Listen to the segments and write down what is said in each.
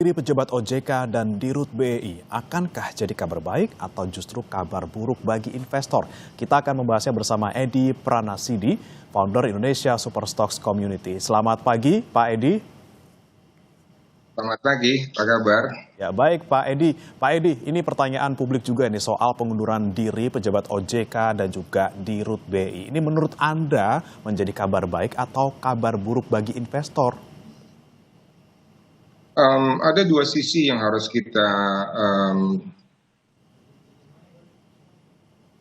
Diri pejabat OJK dan Dirut BEI, akankah jadi kabar baik atau justru kabar buruk bagi investor? Kita akan membahasnya bersama Edi Pranasidi, founder Indonesia Superstocks Community. Selamat pagi, Pak Edi. Selamat pagi, apa kabar? Ya baik, Pak Edi. Pak Edi, ini pertanyaan publik juga nih soal pengunduran diri pejabat OJK dan juga Dirut BEI. Ini menurut Anda menjadi kabar baik atau kabar buruk bagi investor? Ada dua sisi yang harus kita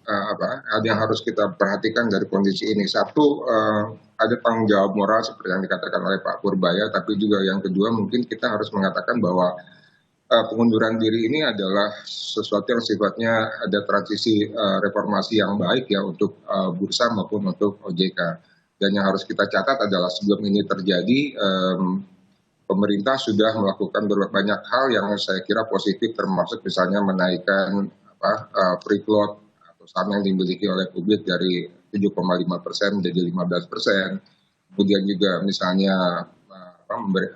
ada yang harus kita perhatikan dari kondisi ini. Satu, ada tanggung jawab moral seperti yang dikatakan oleh Pak Purbaya, tapi juga yang kedua mungkin kita harus mengatakan bahwa pengunduran diri ini adalah sesuatu yang sifatnya ada transisi reformasi yang baik ya untuk bursa maupun untuk OJK. Dan yang harus kita catat adalah sebelum ini terjadi, pemerintah sudah melakukan banyak hal yang saya kira positif, termasuk misalnya menaikkan free float atau saham yang dimiliki oleh publik dari 7,5% menjadi 15%. Kemudian juga misalnya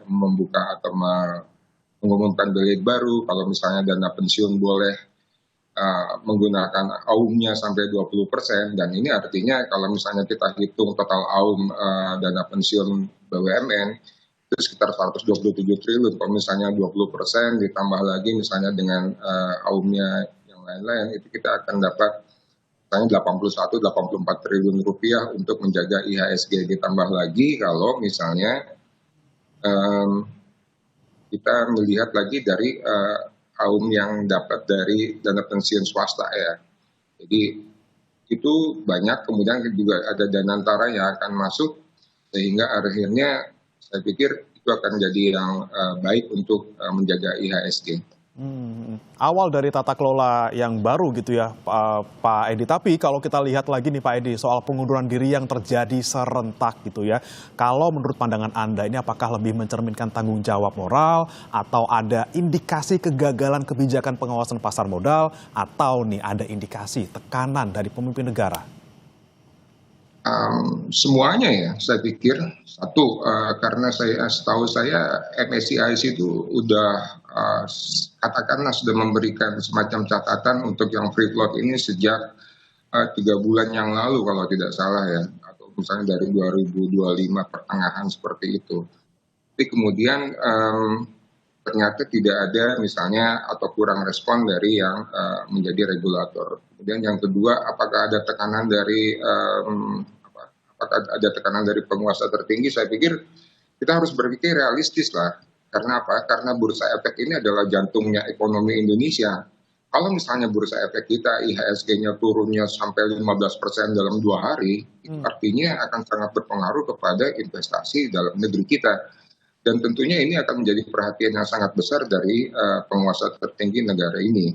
membuka atau mengumumkan delik baru, kalau misalnya dana pensiun boleh menggunakan AUM-nya sampai 20%, dan ini artinya kalau misalnya kita hitung total AUM dana pensiun BUMN itu sekitar 127 triliun. Kalau misalnya 20% ditambah lagi misalnya dengan AUM-nya yang lain-lain, itu kita akan dapat misalnya 81-84 triliun rupiah untuk menjaga IHSG. Ditambah lagi kalau misalnya kita melihat lagi dari AUM yang dapat dari dana pensiun swasta ya. Jadi itu banyak, kemudian juga ada Danantara yang akan masuk, sehingga akhirnya saya pikir itu akan jadi yang baik untuk menjaga IHSG. Awal dari tata kelola yang baru gitu ya Pak Edi. Tapi kalau kita lihat lagi nih Pak Edi soal pengunduran diri yang terjadi serentak gitu ya. Kalau menurut pandangan Anda ini apakah lebih mencerminkan tanggung jawab moral atau ada indikasi kegagalan kebijakan pengawasan pasar modal atau nih ada indikasi tekanan dari pemimpin negara? Semuanya ya, saya pikir. Satu, karena setahu saya MSCI itu udah katakanlah sudah memberikan semacam catatan untuk yang free float ini sejak 3 bulan yang lalu kalau tidak salah ya, atau misalnya dari 2025 pertengahan seperti itu. Tapi kemudian ternyata tidak ada misalnya atau kurang respon dari yang menjadi regulator. Kemudian yang kedua, apakah ada tekanan dari penguasa tertinggi? Saya pikir kita harus berpikir realistis lah. Karena apa? Karena bursa efek ini adalah jantungnya ekonomi Indonesia. Kalau misalnya bursa efek kita IHSG-nya turunnya sampai 15% dalam 2 hari, itu artinya akan sangat berpengaruh kepada investasi dalam negeri kita. Dan tentunya ini akan menjadi perhatian yang sangat besar dari penguasa tertinggi negara ini.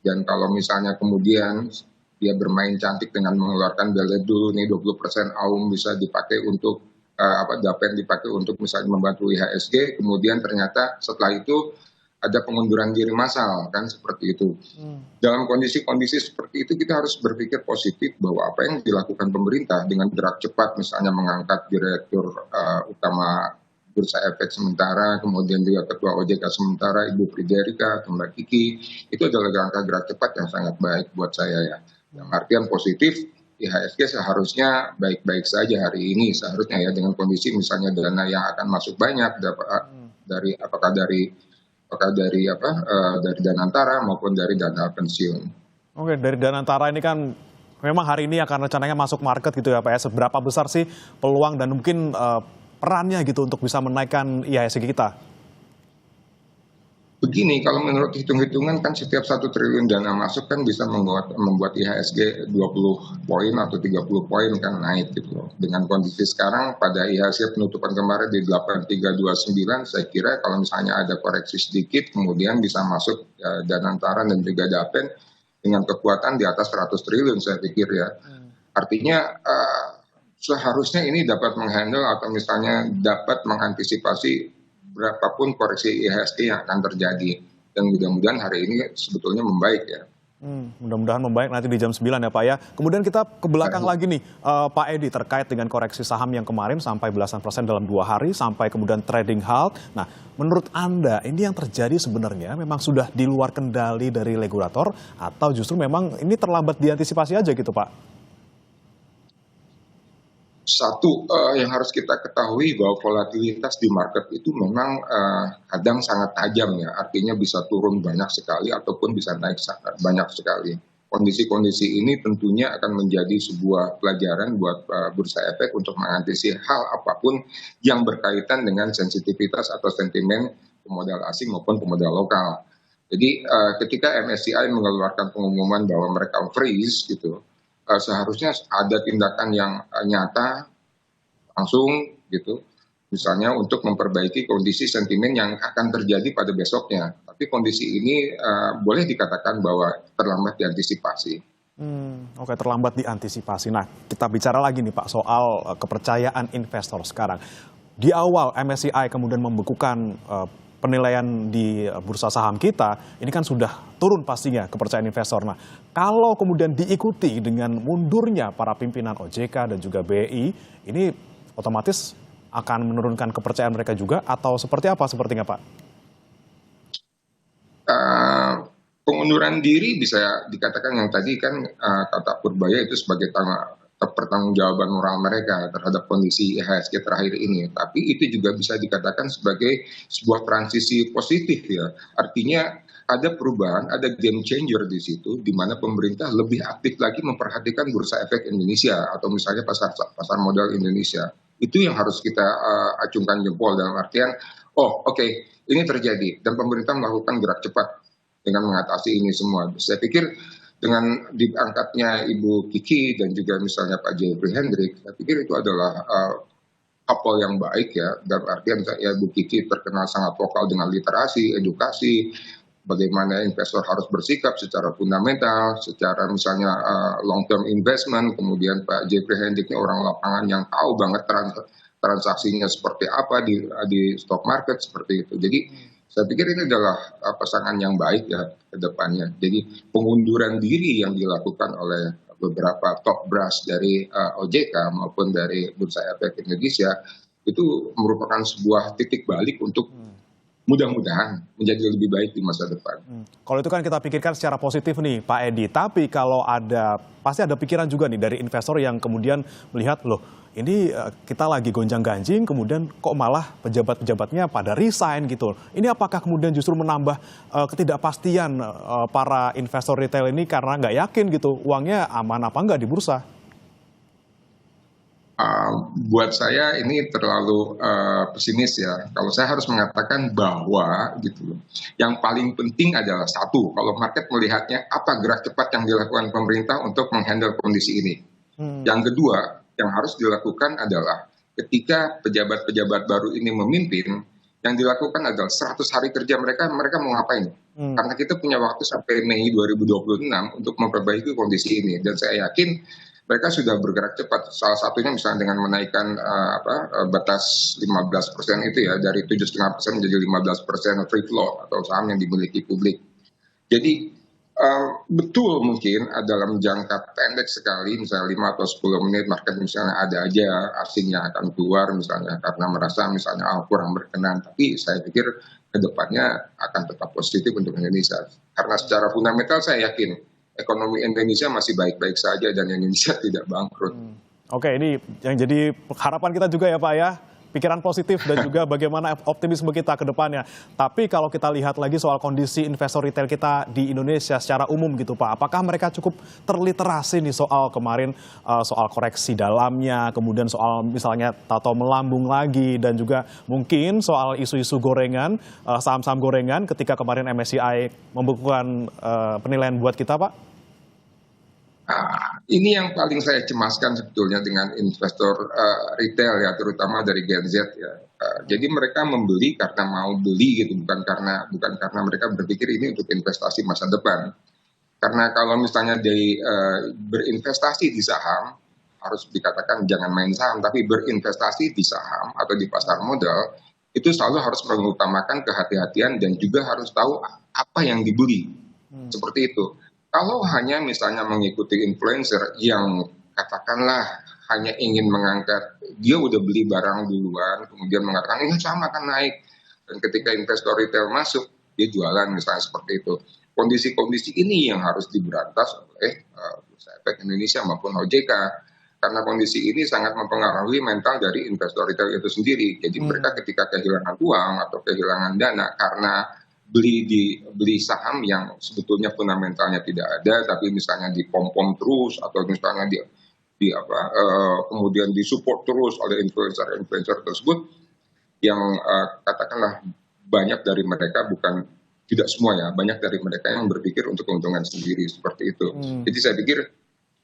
Dan kalau misalnya kemudian dia bermain cantik dengan mengeluarkan beli dulu nih 20% AUM bisa dipakai untuk Dapen dipakai untuk misalnya membantu IHSG, kemudian ternyata setelah itu ada pengunduran diri massal kan seperti itu. Dalam kondisi-kondisi seperti itu kita harus berpikir positif bahwa apa yang dilakukan pemerintah dengan gerak cepat, misalnya mengangkat direktur utama Bursa Efek sementara, kemudian juga ketua OJK sementara Ibu Friderika atau Mbak Kiki, itu adalah langkah gerak cepat yang sangat baik buat saya ya. Yang artian positif, IHSG seharusnya baik-baik saja hari ini seharusnya ya, dengan kondisi misalnya dana yang akan masuk banyak dari Danantara maupun dari dana pensiun. Oke, dari Danantara ini kan memang hari ini akan rencananya masuk market gitu ya Pak ya. Seberapa besar sih peluang dan mungkin perannya gitu untuk bisa menaikkan IHSG kita? Begini, kalau menurut hitung-hitungan kan setiap 1 triliun dana masuk kan bisa membuat IHSG 20 poin atau 30 poin kan naik gitu loh. Dengan kondisi sekarang pada IHSG penutupan kemarin di 8329, saya kira kalau misalnya ada koreksi sedikit kemudian bisa masuk Danantara dan juga Dapen dengan kekuatan di atas 100 triliun saya pikir ya. Artinya seharusnya ini dapat menghandle atau misalnya dapat mengantisipasi berapapun koreksi IHSG yang akan terjadi, dan mudah-mudahan hari ini sebetulnya membaik ya. Mudah-mudahan membaik nanti di jam 9 ya Pak ya. Kemudian kita ke belakang lagi nih Pak Edi terkait dengan koreksi saham yang kemarin sampai belasan persen dalam 2 hari sampai kemudian trading halt. Nah menurut Anda ini yang terjadi sebenarnya memang sudah di luar kendali dari regulator atau justru memang ini terlambat diantisipasi aja gitu Pak? Satu yang harus kita ketahui bahwa volatilitas di market itu memang kadang sangat tajam ya, artinya bisa turun banyak sekali ataupun bisa naik banyak sekali. Kondisi-kondisi ini tentunya akan menjadi sebuah pelajaran buat bursa efek untuk mengantisipasi hal apapun yang berkaitan dengan sensitivitas atau sentimen pemodal asing maupun pemodal lokal. Jadi ketika MSCI mengeluarkan pengumuman bahwa mereka freeze gitu, seharusnya ada tindakan yang nyata langsung gitu, misalnya untuk memperbaiki kondisi sentimen yang akan terjadi pada besoknya. Tapi kondisi ini boleh dikatakan bahwa terlambat diantisipasi. Oke, terlambat diantisipasi. Nah, kita bicara lagi nih Pak soal kepercayaan investor sekarang. Di awal MSCI kemudian membekukan penilaian di bursa saham kita, ini kan sudah turun pastinya kepercayaan investor. Nah, kalau kemudian diikuti dengan mundurnya para pimpinan OJK dan juga BI, ini otomatis akan menurunkan kepercayaan mereka juga atau seperti apa sepertinya Pak? Pengunduran diri bisa dikatakan yang tadi kan kata Purbaya itu sebagai pertanggungjawaban moral mereka terhadap kondisi IHSG terakhir ini. Tapi itu juga bisa dikatakan sebagai sebuah transisi positif ya. Artinya ada perubahan, ada game changer di situ, di mana pemerintah lebih aktif lagi memperhatikan bursa efek Indonesia atau misalnya pasar modal Indonesia. Itu yang harus kita acungkan jempol dalam artian, oke, ini terjadi dan pemerintah melakukan gerak cepat dengan mengatasi ini semua. Saya pikir dengan diangkatnya Ibu Kiki dan juga misalnya Pak Jeffrey Hendrik, saya pikir itu adalah couple yang baik ya. Dalam artian ya, Bu Kiki terkenal sangat vokal dengan literasi, edukasi, bagaimana investor harus bersikap secara fundamental, secara misalnya long term investment. Kemudian Pak Jeffrey Hendrik ini orang lapangan yang tahu banget transaksinya seperti apa di stock market seperti itu. Jadi saya pikir ini adalah pasangan yang baik ya ke depannya. Jadi pengunduran diri yang dilakukan oleh beberapa top brass dari OJK maupun dari Bursa Efek Indonesia itu merupakan sebuah titik balik untuk mudah-mudahan menjadi lebih baik di masa depan. Kalau itu kan kita pikirkan secara positif nih Pak Edi, tapi kalau pasti ada pikiran juga nih dari investor yang kemudian melihat loh ini kita lagi gonjang-ganjing kemudian kok malah pejabat-pejabatnya pada resign gitu. Ini apakah kemudian justru menambah ketidakpastian para investor retail ini karena nggak yakin gitu uangnya aman apa nggak di bursa? Buat saya ini terlalu pesimis ya. Kalau saya harus mengatakan bahwa gitu loh, yang paling penting adalah satu, kalau market melihatnya apa gerak cepat yang dilakukan pemerintah untuk menghandle kondisi ini. Yang kedua, yang harus dilakukan adalah ketika pejabat-pejabat baru ini memimpin, yang dilakukan adalah 100 hari kerja mereka mau ngapain? Karena kita punya waktu sampai Mei 2026 untuk memperbaiki kondisi ini. Dan saya yakin mereka sudah bergerak cepat. Salah satunya misalnya dengan menaikkan batas 15% itu ya, dari 7,5% menjadi 15% free float atau saham yang dimiliki publik. Jadi betul mungkin dalam jangka pendek sekali, misalnya 5 atau 10 menit market misalnya ada aja asing yang akan keluar misalnya karena merasa misalnya kurang berkenan. Tapi saya pikir kedepannya akan tetap positif untuk Indonesia. Karena secara fundamental saya yakin ekonomi Indonesia masih baik-baik saja dan Indonesia tidak bangkrut. Oke, ini yang jadi harapan kita juga ya Pak ya. Pikiran positif dan juga bagaimana optimisme kita ke depannya. Tapi kalau kita lihat lagi soal kondisi investor retail kita di Indonesia secara umum gitu Pak, apakah mereka cukup terliterasi nih soal kemarin soal koreksi dalamnya, kemudian soal misalnya tato melambung lagi dan juga mungkin soal isu-isu gorengan, saham-saham gorengan ketika kemarin MSCI membekukan penilaian buat kita Pak? Ini yang paling saya cemaskan sebetulnya dengan investor retail ya, terutama dari Gen Z ya. Jadi mereka membeli karena mau beli gitu, bukan karena mereka berpikir ini untuk investasi masa depan. Karena kalau misalnya berinvestasi di saham, harus dikatakan jangan main saham, tapi berinvestasi di saham atau di pasar modal, itu selalu harus mengutamakan kehati-hatian dan juga harus tahu apa yang dibeli. Seperti itu. Kalau hanya misalnya mengikuti influencer yang katakanlah hanya ingin mengangkat, dia udah beli barang duluan, kemudian mengatakan ini sama akan naik. Dan ketika investor retail masuk, dia jualan misalnya seperti itu. Kondisi-kondisi ini yang harus diberantas oleh Bursa Efek Indonesia maupun OJK. Karena kondisi ini sangat mempengaruhi mental dari investor retail itu sendiri. Jadi mereka ketika kehilangan uang atau kehilangan dana karena beli saham yang sebetulnya fundamentalnya tidak ada, tapi misalnya dipom-pom terus atau misalnya kemudian disupport terus oleh influencer-influencer tersebut yang katakanlah banyak dari mereka, bukan tidak semua ya, banyak dari mereka yang berpikir untuk keuntungan sendiri seperti itu. Jadi saya pikir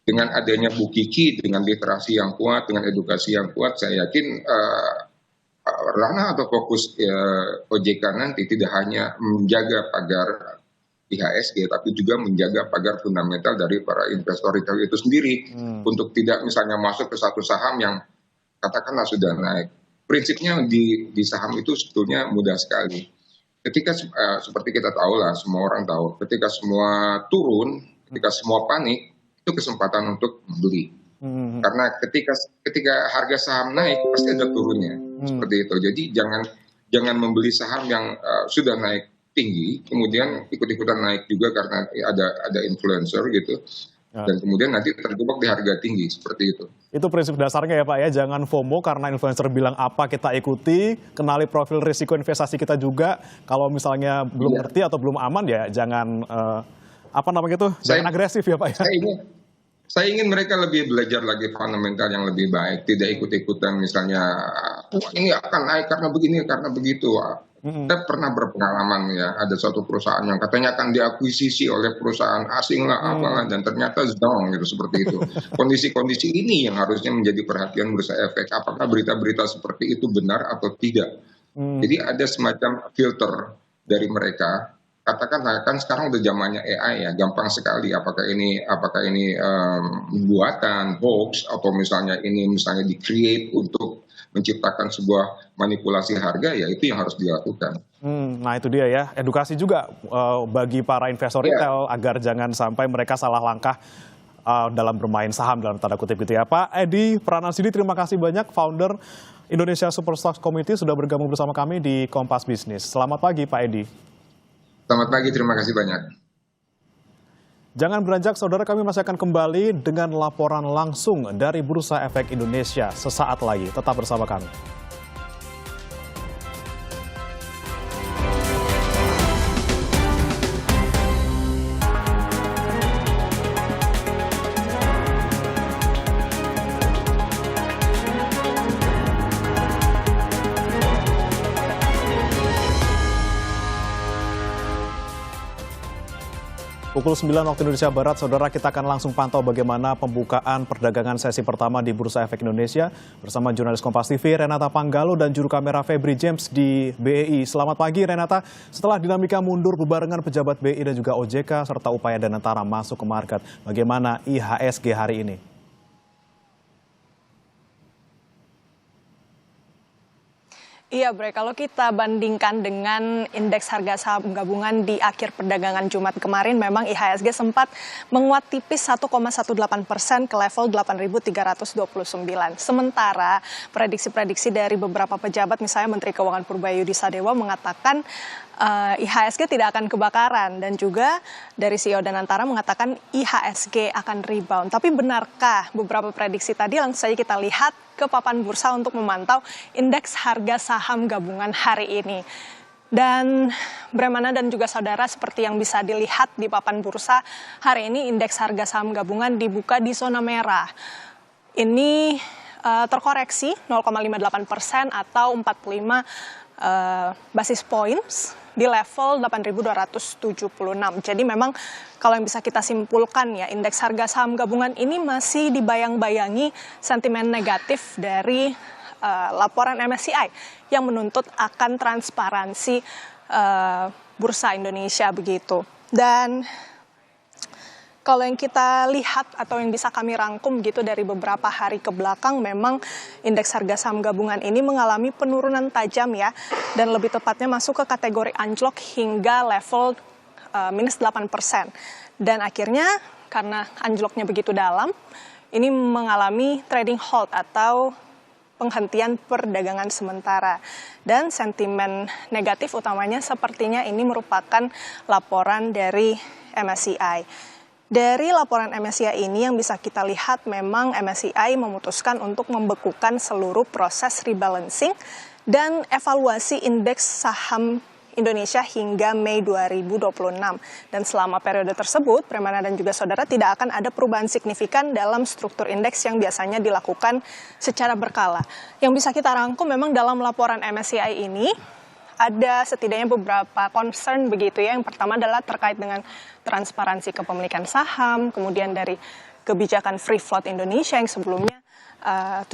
dengan adanya Bu Kiki, dengan literasi yang kuat, dengan edukasi yang kuat, saya yakin ranah atau fokus OJK nanti tidak hanya menjaga pagar IHSG, tapi juga menjaga pagar fundamental dari para investor retail itu sendiri, untuk tidak misalnya masuk ke satu saham yang katakanlah sudah naik. Prinsipnya di saham itu sebetulnya mudah sekali. Ketika seperti kita tahu lah, semua orang tahu, ketika semua turun, ketika semua panik, itu kesempatan untuk membeli. Karena ketika harga saham naik pasti ada turunnya, seperti itu. Jadi jangan membeli saham yang sudah naik tinggi kemudian ikut-ikutan naik juga karena ada influencer gitu, dan kemudian nanti terjebak di harga tinggi seperti itu. Itu prinsip dasarnya ya Pak ya, jangan FOMO karena influencer bilang apa kita ikuti, kenali profil risiko investasi kita juga. Kalau misalnya belum ngerti atau belum aman ya jangan jangan agresif ya Pak ya. Saya ingin mereka lebih belajar lagi fundamental yang lebih baik, tidak ikut-ikutan misalnya ini akan naik karena begini karena begitu. Saya pernah berpengalaman ya, ada suatu perusahaan yang katanya akan diakuisisi oleh perusahaan asing lah apalah, dan ternyata down gitu seperti itu. Kondisi-kondisi ini yang harusnya menjadi perhatian Bursa Efek, apakah berita-berita seperti itu benar atau tidak. Jadi ada semacam filter dari mereka. Katakanlah kan sekarang udah zamannya AI ya, gampang sekali apakah ini buatan hoax atau misalnya di-create untuk menciptakan sebuah manipulasi harga, ya itu yang harus dilakukan. Nah itu dia ya, edukasi juga bagi para investor retail agar jangan sampai mereka salah langkah dalam bermain saham dalam tanda kutip gitu ya. Pak Edi Pranasidi, terima kasih banyak, founder Indonesia Super Stocks Committee sudah bergabung bersama kami di Kompas Bisnis. Selamat pagi Pak Edi. Selamat pagi, terima kasih banyak. Jangan beranjak, saudara, kami masih akan kembali dengan laporan langsung dari Bursa Efek Indonesia sesaat lagi. Tetap bersama kami. Pukul 9 waktu Indonesia Barat, saudara, kita akan langsung pantau bagaimana pembukaan perdagangan sesi pertama di Bursa Efek Indonesia bersama jurnalis Kompas TV Renata Panggalo dan juru kamera Febri James di BEI. Selamat pagi Renata, setelah dinamika mundur bebarengan pejabat BEI dan juga OJK serta upaya Danantara masuk ke market, bagaimana IHSG hari ini? Iya, Bre, kalau kita bandingkan dengan indeks harga saham gabungan di akhir perdagangan Jumat kemarin, memang IHSG sempat menguat tipis 1,18% ke level 8.329. Sementara prediksi-prediksi dari beberapa pejabat, misalnya Menteri Keuangan Purbayudi Sadewa mengatakan IHSG tidak akan kebakaran, dan juga dari CEO Danantara mengatakan IHSG akan rebound. Tapi benarkah beberapa prediksi tadi? Langsung saja kita lihat ke papan bursa untuk memantau indeks harga saham gabungan hari ini. Dan Bremana dan juga saudara, seperti yang bisa dilihat di papan bursa hari ini, indeks harga saham gabungan dibuka di zona merah. Ini terkoreksi 0,58% atau 45 basis points di level 8.276. Jadi memang kalau yang bisa kita simpulkan ya, indeks harga saham gabungan ini masih dibayang-bayangi sentimen negatif dari laporan MSCI yang menuntut akan transparansi bursa Indonesia begitu. Dan kalau yang kita lihat atau yang bisa kami rangkum gitu dari beberapa hari ke belakang, memang indeks harga saham gabungan ini mengalami penurunan tajam ya, dan lebih tepatnya masuk ke kategori anjlok hingga level minus 8%. Dan akhirnya karena anjloknya begitu dalam, ini mengalami trading halt atau penghentian perdagangan sementara. Dan sentimen negatif utamanya sepertinya ini merupakan laporan dari MSCI. Dari laporan MSCI ini yang bisa kita lihat memang MSCI memutuskan untuk membekukan seluruh proses rebalancing dan evaluasi indeks saham Indonesia hingga Mei 2026. Dan selama periode tersebut, Premana dan juga saudara tidak akan ada perubahan signifikan dalam struktur indeks yang biasanya dilakukan secara berkala. Yang bisa kita rangkum memang dalam laporan MSCI ini, ada setidaknya beberapa concern begitu ya. Yang pertama adalah terkait dengan transparansi kepemilikan saham, kemudian dari kebijakan free float Indonesia yang sebelumnya 7,5%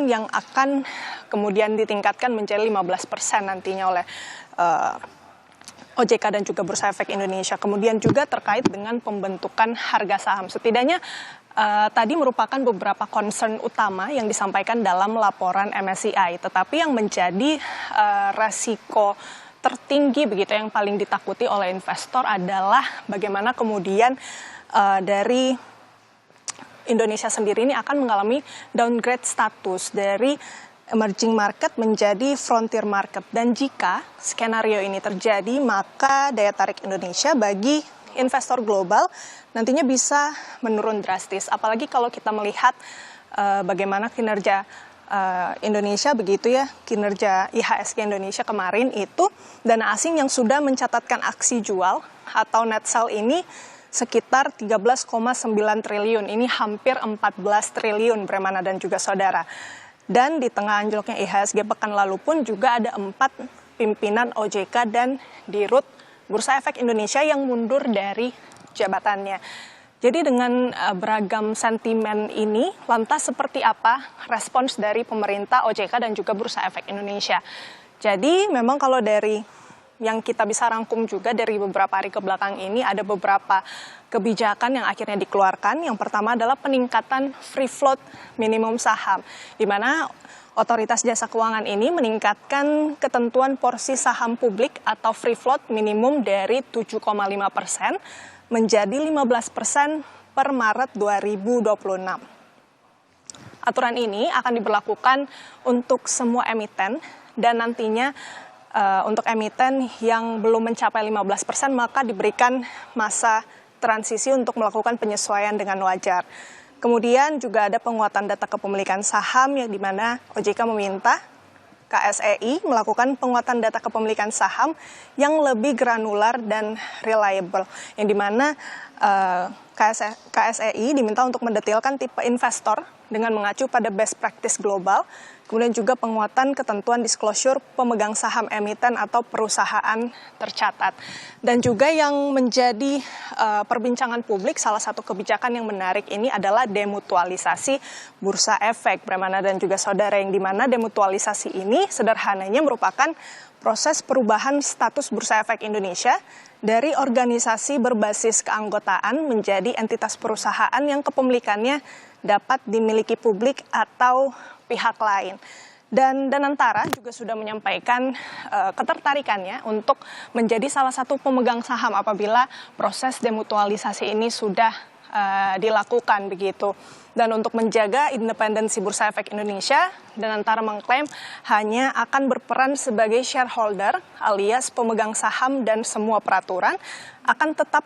yang akan kemudian ditingkatkan menjadi 15% nantinya oleh OJK dan juga Bursa Efek Indonesia. Kemudian juga terkait dengan pembentukan harga saham. Setidaknya tadi merupakan beberapa concern utama yang disampaikan dalam laporan MSCI. Tetapi yang menjadi resiko tertinggi begitu yang paling ditakuti oleh investor adalah bagaimana kemudian dari Indonesia sendiri ini akan mengalami downgrade status dari emerging market menjadi frontier market. Dan jika skenario ini terjadi, maka daya tarik Indonesia bagi investor global nantinya bisa menurun drastis. Apalagi kalau kita melihat bagaimana kinerja Indonesia begitu ya, kinerja IHSG Indonesia kemarin itu dana asing yang sudah mencatatkan aksi jual atau net sell ini sekitar 13,9 triliun. Ini hampir 14 triliun Premana dan juga saudara. Dan di tengah anjloknya IHSG pekan lalu pun juga ada 4 pimpinan OJK dan Dirut Bursa Efek Indonesia yang mundur dari jabatannya. Jadi dengan beragam sentimen ini, lantas seperti apa respons dari pemerintah, OJK dan juga Bursa Efek Indonesia? Jadi memang kalau dari yang kita bisa rangkum juga dari beberapa hari ke belakang ini ada beberapa kebijakan yang akhirnya dikeluarkan. Yang pertama adalah peningkatan free float minimum saham, di mana Otoritas Jasa Keuangan ini meningkatkan ketentuan porsi saham publik atau free float minimum dari 7,5% menjadi 15% per Maret 2026. Aturan ini akan diberlakukan untuk semua emiten dan nantinya untuk emiten yang belum mencapai 15% maka diberikan masa transisi untuk melakukan penyesuaian dengan wajar. Kemudian juga ada penguatan data kepemilikan saham yang dimana OJK meminta KSEI melakukan penguatan data kepemilikan saham yang lebih granular dan reliable. Yang dimana KSEI diminta untuk mendetailkan tipe investor dengan mengacu pada best practice global. Kemudian juga penguatan ketentuan disclosure pemegang saham emiten atau perusahaan tercatat. Dan juga yang menjadi perbincangan publik, salah satu kebijakan yang menarik ini adalah demutualisasi Bursa Efek, Premana dan juga saudara, yang dimana demutualisasi ini sederhananya merupakan proses perubahan status Bursa Efek Indonesia dari organisasi berbasis keanggotaan menjadi entitas perusahaan yang kepemilikannya dapat dimiliki publik atau pihak lain. Dan Danantara juga sudah menyampaikan ketertarikannya untuk menjadi salah satu pemegang saham apabila proses demutualisasi ini sudah dilakukan begitu. Dan untuk menjaga independensi Bursa Efek Indonesia, Danantara mengklaim hanya akan berperan sebagai shareholder alias pemegang saham dan semua peraturan akan tetap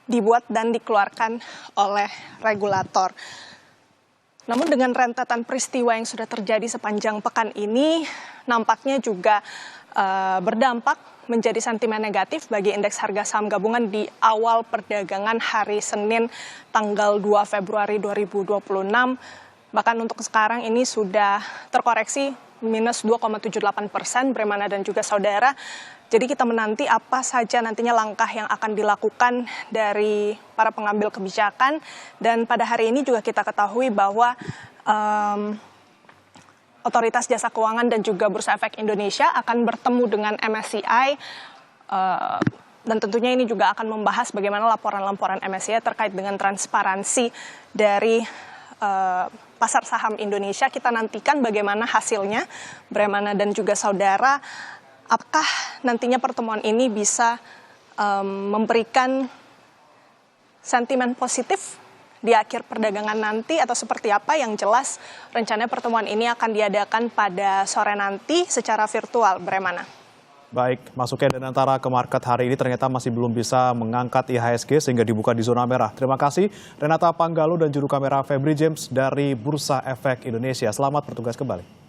dibuat dan dikeluarkan oleh regulator. Namun dengan rentetan peristiwa yang sudah terjadi sepanjang pekan ini, nampaknya juga berdampak menjadi sentimen negatif bagi indeks harga saham gabungan di awal perdagangan hari Senin tanggal 2 Februari 2026. Bahkan untuk sekarang ini sudah terkoreksi minus 2,78%, Premana dan juga saudara. Jadi kita menanti apa saja nantinya langkah yang akan dilakukan dari para pengambil kebijakan. Dan pada hari ini juga kita ketahui bahwa Otoritas Jasa Keuangan dan juga Bursa Efek Indonesia akan bertemu dengan MSCI. Dan tentunya ini juga akan membahas bagaimana laporan-laporan MSCI terkait dengan transparansi dari pasar saham Indonesia. Kita nantikan bagaimana hasilnya, Premana dan juga saudara. Apakah nantinya pertemuan ini bisa memberikan sentimen positif di akhir perdagangan nanti atau seperti apa? Yang jelas rencananya pertemuan ini akan diadakan pada sore nanti secara virtual, Bremana. Baik, masuknya Danantara ke market hari ini ternyata masih belum bisa mengangkat IHSG sehingga dibuka di zona merah. Terima kasih Renata Panggalu dan juru kamera Febri James dari Bursa Efek Indonesia. Selamat bertugas kembali.